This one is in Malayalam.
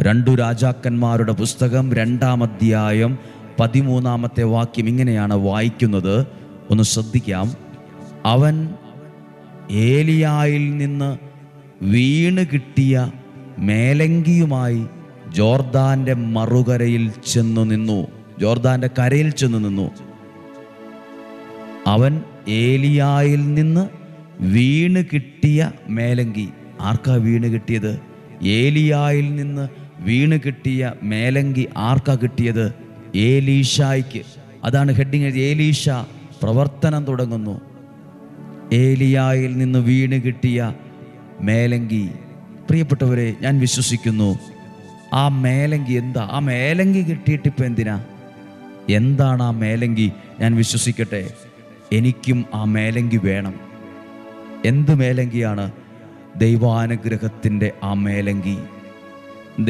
2 രാജാക്കന്മാരുടെ പുസ്തകം 2-ാം അധ്യായം 13-ാമത്തെ വാക്യം ഇങ്ങനെയാണ് വായിക്കുന്നത്. ഒന്ന് ശ്രദ്ധിക്കാം. അവൻ ഏലിയായിൽ നിന്ന് വീണ് കിട്ടിയ മേലങ്കിയുമായി ജോർദാന്റെ മറുകരയിൽ ചെന്നു നിന്നു. ജോർദാന്റെ കരയിൽ ചെന്നു നിന്നു. അവൻ ഏലിയായിൽ നിന്ന് വീണ് കിട്ടിയ മേലങ്കി. ആർക്കാ വീണ് കിട്ടിയത്? ഏലിയായിൽ നിന്ന് വീണ് കിട്ടിയ മേലങ്കി ആർക്കാ കിട്ടിയത്? ഏലീശായ്ക്ക്. അതാണ് ഹെഡിങ്. ഏലീശ പ്രവർത്തനം തുടങ്ങുന്നു. ഏലിയായിൽ നിന്ന് വീണ് കിട്ടിയ മേലങ്കി. പ്രിയപ്പെട്ടവരെ, ഞാൻ വിശ്വസിക്കുന്നു ആ മേലങ്കി എന്താ? ആ മേലങ്കി കിട്ടിയിട്ടിപ്പോൾ എന്തിനാ? എന്താണ് ആ മേലങ്കി? ഞാൻ വിശ്വസിക്കട്ടെ, എനിക്കും ആ മേലങ്കി വേണം. എന്ത് മേലങ്കിയാണ്? ദൈവാനുഗ്രഹത്തിൻ്റെ ആ മേലങ്കി.